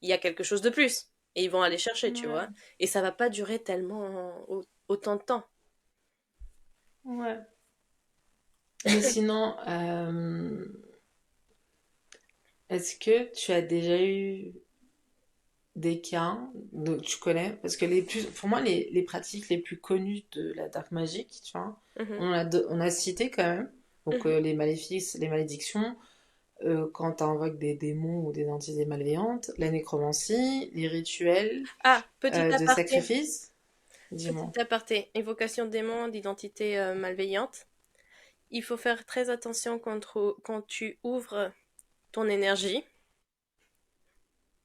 il y a quelque chose de plus et ils vont aller chercher, tu Ouais, vois. Et ça va pas durer tellement autant de temps. ouais. Mais sinon, est-ce que tu as déjà eu des cas donc tu connais? Parce que pour moi, les pratiques les plus connues de la dark magic, tu vois, Mhm, on a cité quand même. Donc mhm. les maléfices, les malédictions, quand tu invoques des démons ou des entités malveillantes, la nécromancie, les rituels Ah, de sacrifice. Dis-moi. petit aparté, évocation de démons, d'identité malveillante. Il faut faire très attention quand tu ouvres ton énergie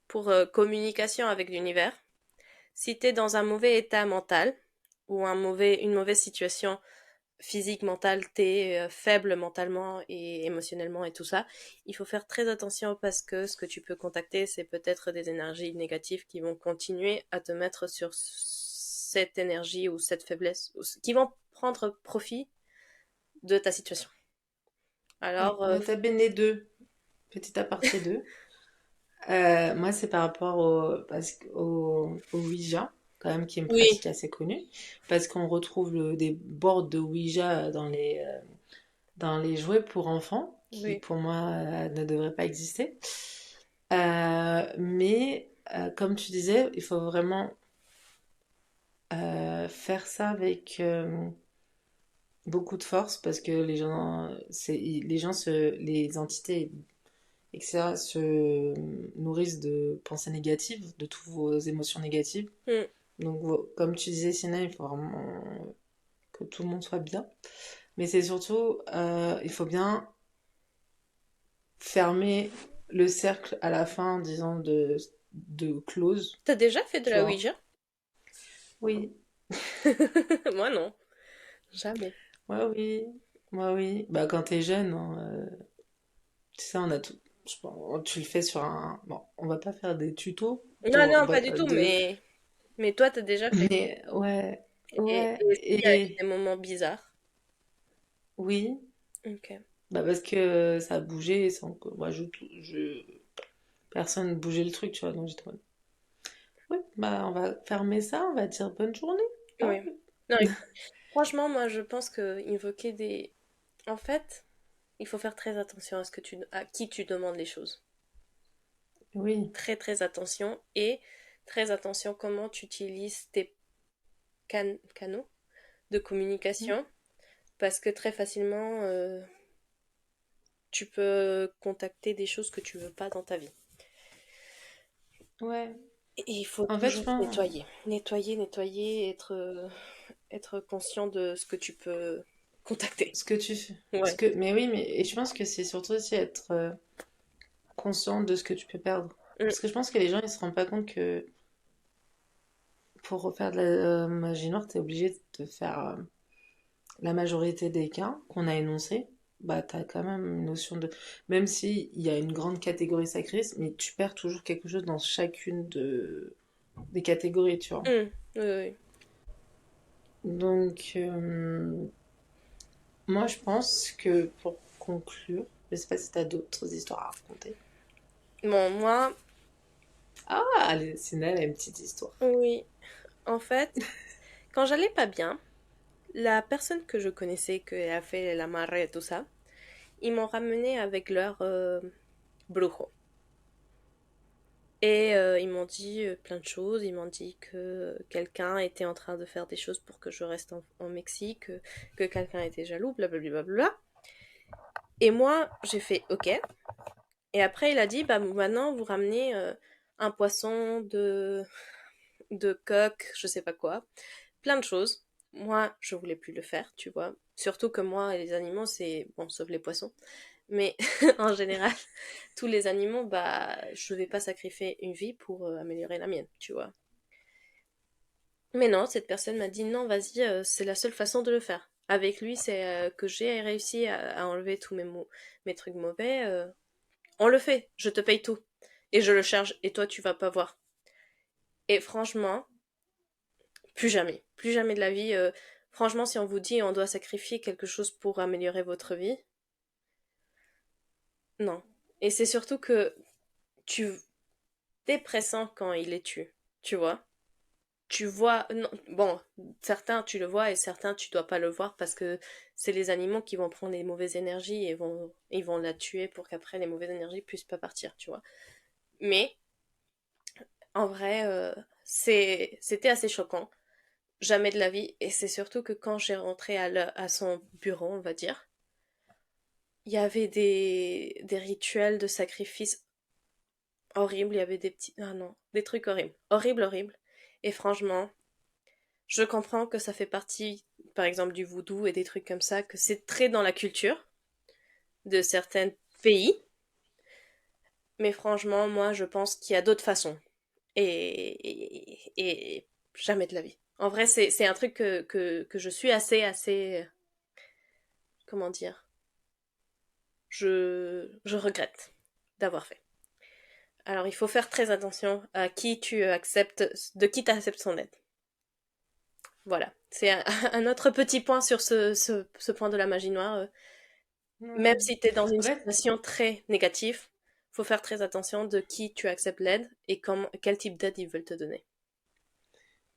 pour communication avec l'univers. Si tu es dans un mauvais état mental ou une mauvaise situation physique, mentale, tu es faible mentalement et émotionnellement et tout ça, il faut faire très attention parce que ce que tu peux contacter, c'est peut-être des énergies négatives qui vont continuer à te mettre sur cette énergie ou cette faiblesse, qui vont prendre profit de ta situation. Alors, Nota Bene 2, petit aparté 2. Moi, c'est par rapport au Ouija, quand même, qui est une oui, pratique assez connue, parce qu'on retrouve des boards de Ouija dans les jouets pour enfants, qui oui. pour moi ne devraient pas exister. Comme tu disais, il faut vraiment faire ça avec beaucoup de force, parce que les entités etc., se nourrissent de pensées négatives, de toutes vos émotions négatives. Hmm. Donc, comme tu disais, Sina, il faut vraiment que tout le monde soit bien. Mais c'est surtout, il faut bien fermer le cercle à la fin, disons, de close, T'as déjà fait de tu la vois. Ouija? Oui, Moi non, jamais. oui, oui. Bah, quand t'es jeune, hein, tu sais, on a tout. Tu le fais sur un. Bon, on va pas faire des tutos Non, non, pas du tout, de. mais toi, t'as déjà fait. Mais ouais, Et ouais. est-ce qu'il y a eu Et des moments bizarres? Oui, Ok. bah parce que ça a bougé sans que moi personne bougeait le truc, tu vois, donc j'ai trouvé. Oui, bah on va fermer ça, on va dire bonne journée. Hein. Oui. Non, franchement, moi, je pense que invoquer des... En fait, il faut faire très attention à qui tu demandes les choses. Oui. Très, très attention. Et très attention comment tu utilises tes canaux de communication. Parce que très facilement, tu peux contacter des choses que tu veux pas dans ta vie. Ouais. Et il faut En fait, je toujours pense nettoyer. Nettoyer, nettoyer, être conscient de ce que tu peux contacter. ce que tu fais. Ouais. Mais oui, mais et je pense que c'est surtout aussi être conscient de ce que tu peux perdre. Mm, Parce que je pense que les gens, ils se rendent pas compte que pour refaire de la magie noire, t'es obligé de faire la majorité des cas qu'on a énoncés. Bah, t'as quand même une notion de. Même si il y a une grande catégorie sacrée, mais tu perds toujours quelque chose dans chacune des catégories, tu vois. mm, oui, oui. Donc, moi, je pense que pour conclure, je sais pas si t'as d'autres histoires à raconter. Bon, moi, Ah, allez, Sina, elle a une petite histoire. oui. En fait, quand j'allais pas bien, la personne que je connaissais, qui a fait la marée et tout ça, ils m'ont ramené avec leur brujo. Et ils m'ont dit plein de choses. Ils m'ont dit que quelqu'un était en train de faire des choses pour que je reste en Mexique, que quelqu'un était jaloux, blablabla. Bla. Et moi, j'ai fait OK. Et après, il a dit, bah maintenant, vous ramenez un poisson de coq, je sais pas quoi, plein de choses. Moi, je voulais plus le faire, tu vois. Surtout que moi, les animaux, c'est bon, sauf les poissons. Mais en général, tous les animaux, bah, je vais pas sacrifier une vie pour améliorer la mienne, tu vois. Mais non, cette personne m'a dit non, vas-y, c'est la seule façon de le faire. Avec lui, c'est que j'ai réussi à enlever tous mes trucs mauvais. On le fait, je te paye tout. Et je le charge, et toi, tu vas pas voir. Et franchement, plus jamais. Plus jamais de la vie. Franchement, si on vous dit on doit sacrifier quelque chose pour améliorer votre vie, non. Et c'est surtout que tu t'es pressant quand il est tué, tu vois. Tu vois, non, bon, certains tu le vois et certains tu dois pas le voir parce que c'est les animaux qui vont prendre les mauvaises énergies et ils vont la tuer pour qu'après les mauvaises énergies puissent pas partir, tu vois. Mais en vrai, c'était assez choquant. Jamais de la vie. Et c'est surtout que quand j'ai rentré à son bureau, on va dire, il y avait des rituels de sacrifice horribles. Il y avait des petits. Ah non, des trucs horribles. Horribles, horribles. Et franchement, je comprends que ça fait partie, par exemple, du voodoo et des trucs comme ça, que c'est très dans la culture de certains pays. Mais franchement, moi, je pense qu'il y a d'autres façons. Et jamais de la vie. En vrai, c'est un truc que je suis assez, comment dire, je regrette d'avoir fait. Alors, il faut faire très attention à qui tu acceptes, de qui tu acceptes son aide. Voilà. C'est un autre petit point sur ce point de la magie noire. Même Ouais. si tu es dans une En fait, situation très négative, faut faire très attention de qui tu acceptes l'aide et quel type d'aide ils veulent te donner.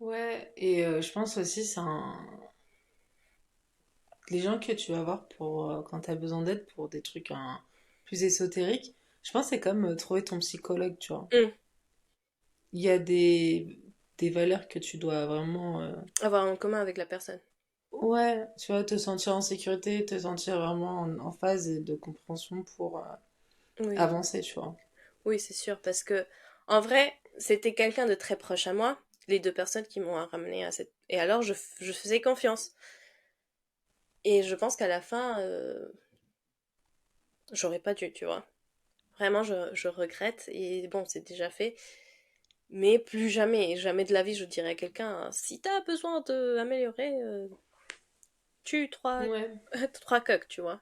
ouais, et je pense aussi les gens que tu vas voir pour quand tu as besoin d'aide pour des trucs plus ésotériques, je pense que c'est comme trouver ton psychologue, tu vois. Hum, Il y a des valeurs que tu dois vraiment avoir en commun avec la personne. ouais, tu vois, te sentir en sécurité, te sentir vraiment en phase et de compréhension pour Oui, avancer, tu vois. oui, c'est sûr, parce que en vrai, c'était quelqu'un de très proche à moi, les deux personnes qui m'ont ramené à cette... Et alors, je faisais confiance. Et je pense qu'à la fin, j'aurais pas dû, tu vois. Vraiment, je regrette. Et bon, c'est déjà fait. Mais plus jamais, jamais de la vie, je dirais à quelqu'un, si t'as besoin de améliorer, tue Ouais, trois coqs, tu vois.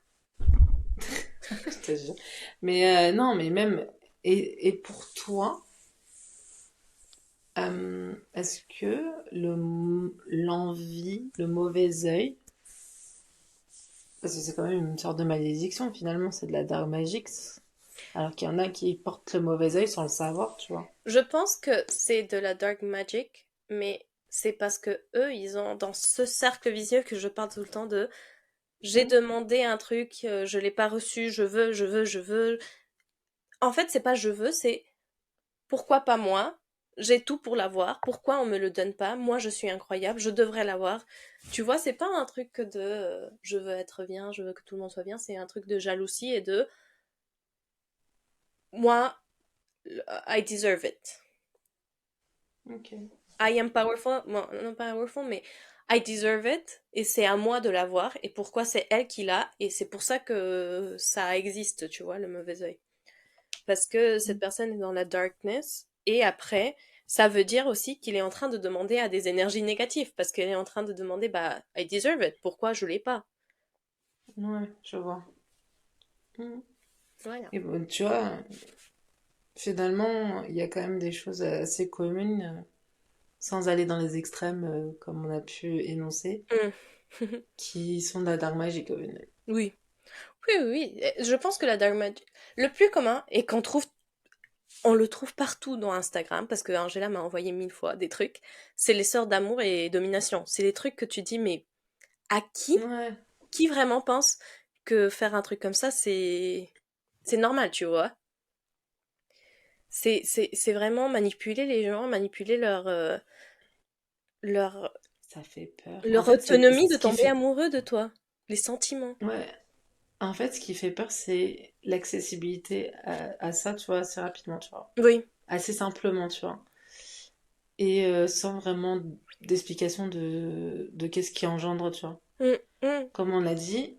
je te jure. Mais non, mais même, et pour toi, est-ce que l'envie, le mauvais œil, Parce que c'est quand même une sorte de malédiction, finalement, c'est de la dark magic. Alors qu'il y en a qui portent le mauvais œil sans le savoir, tu vois. Je pense que c'est de la dark magic, mais c'est parce que eux, ils ont dans ce cercle vicieux que je parle tout le temps de j'ai Mm. demandé un truc, je l'ai pas reçu, je veux, je veux, je veux. En fait, c'est pas je veux, c'est pourquoi pas moi? J'ai tout pour l'avoir. Pourquoi on me le donne pas? Moi, je suis incroyable, je devrais l'avoir. Tu vois, c'est pas un truc de je veux être bien, je veux que tout le monde soit bien. C'est un truc de jalousie et de moi, I deserve it. Ok. I am powerful, bon, non pas powerful, mais I deserve it. Et c'est à moi de l'avoir. Et pourquoi c'est elle qui l'a? Et c'est pour ça que ça existe, tu vois, le mauvais œil. Parce que cette Mm. personne est dans la darkness. Et après, ça veut dire aussi qu'il est en train de demander à des énergies négatives. Parce qu'elle est en train de demander, bah, I deserve it. Pourquoi je l'ai pas? Ouais, je vois. Mm. Voilà. Et bon, tu vois, finalement, il y a quand même des choses assez communes, sans aller dans les extrêmes, comme on a pu énoncer, Mm. qui sont de la dark magic au final. Oui. Oui, oui, oui. Je pense que la dark magic, le plus commun, et on le trouve partout dans Instagram, parce que Angela m'a envoyé 1000 fois des trucs, c'est les sœurs d'amour et domination. C'est les trucs que tu dis, mais à qui? Ouais, Qui vraiment pense que faire un truc comme ça, c'est normal, tu vois? C'est vraiment manipuler les gens, manipuler leur, ça fait peur. En leur fait, autonomie de ce qui tomber fait... amoureux de toi. Les sentiments. Ouais, en fait, ce qui fait peur, c'est l'accessibilité à ça, tu vois, assez rapidement, tu vois. Oui. Assez simplement, tu vois. Et sans vraiment d'explication de qu'est-ce qui engendre, tu vois. Mm, mm. Comme on l'a dit,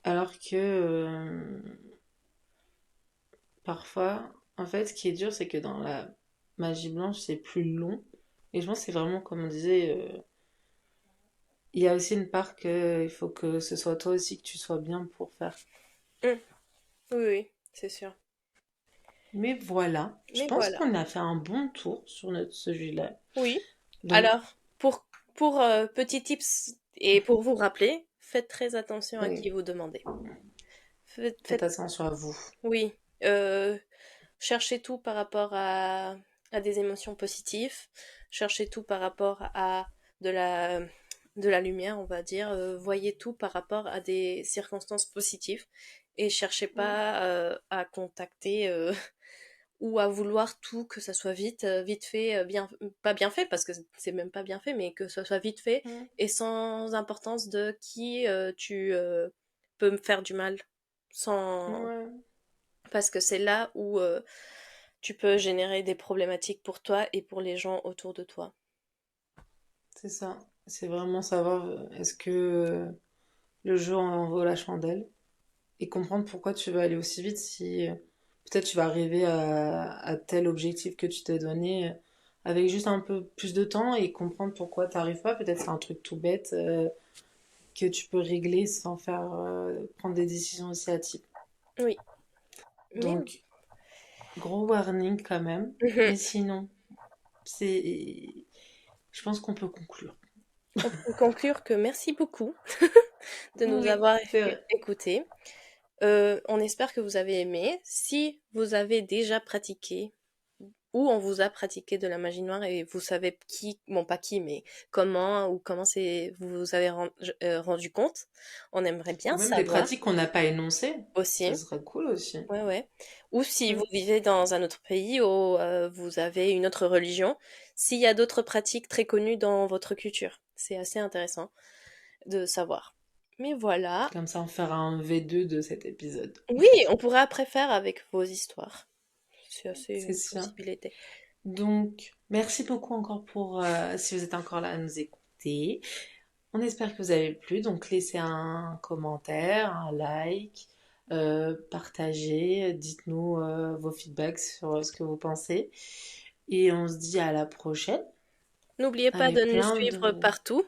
alors que parfois, en fait, ce qui est dur, c'est que dans la magie blanche, c'est plus long. Et je pense que c'est vraiment, comme on disait, il y a aussi une part que il faut que ce soit toi aussi que tu sois bien pour faire. Mm. Oui, oui, c'est sûr. Mais voilà, je Mais pense voilà. qu'on a fait un bon tour sur notre sujet-là. Oui. Donc, Alors, pour petits tips et pour vous rappeler, faites très attention à qui oui, vous demandez. faites Faites, attention à vous. oui. Cherchez tout par rapport à des émotions positives. Cherchez tout par rapport à de la, de la lumière, on va dire. Voyez tout par rapport à des circonstances positives. Et cherchez Mm, pas à contacter ou à vouloir tout, que ça soit vite, vite fait, bien, pas bien fait, parce que c'est même pas bien fait, mais que ça soit vite fait mm, et sans importance de qui tu peux me faire du mal. Sans... ouais, Parce que c'est là où tu peux générer des problématiques pour toi et pour les gens autour de toi. c'est ça. C'est vraiment savoir est-ce que le jeu en vaut la chandelle et comprendre pourquoi tu vas aller aussi vite si peut-être tu vas arriver à tel objectif que tu t'es donné avec juste un peu plus de temps et comprendre pourquoi tu n'arrives pas. Peut-être c'est un truc tout bête que tu peux régler sans faire prendre des décisions aussi hâtives. Oui, mais Donc, gros warning quand même. mhm. Mais sinon, c'est, je pense qu'on peut conclure. On peut conclure que merci beaucoup de nous Oui, avoir c'est vrai. écoutés. On espère que vous avez aimé. Si vous avez déjà pratiqué ou on vous a pratiqué de la magie noire et vous savez qui, bon pas qui, mais comment ou comment c'est vous vous avez rendu compte, on aimerait Ou bien même des savoir pratiques qu'on n'a pas énoncées. aussi. Ça serait cool aussi. Ouais, ouais. Ou si vous Mm. vivez dans un autre pays ou vous avez une autre religion, s'il y a d'autres pratiques très connues dans votre culture. C'est assez intéressant de savoir. Mais voilà. Comme ça, on fera un V2 de cet épisode. Oui, on pourra après faire avec vos histoires. C'est assez C'est une sûr. possibilité. Donc, merci beaucoup encore pour, si vous êtes encore là à nous écouter. On espère que vous avez plu. Donc, laissez un commentaire, un like, partagez, dites-nous vos feedbacks sur ce que vous pensez. Et on se dit à la prochaine N'oubliez pas de avec nous plein suivre de... partout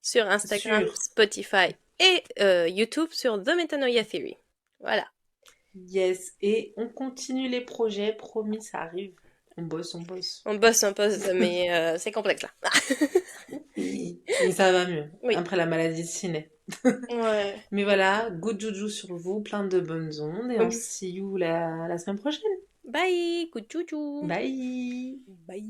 sur Instagram, Sur, Spotify et YouTube sur The Metanoia Theory. Voilà. yes. Et on continue les projets. Promis, ça arrive. On bosse, on bosse. On bosse, mais c'est complexe là. Mais ça va mieux. Oui. Après la maladie de ciné. Ouais. Mais voilà, good juju sur vous, plein de bonnes ondes et on Oui. se see you la semaine prochaine. Bye. Good chouchou. Bye! Bye.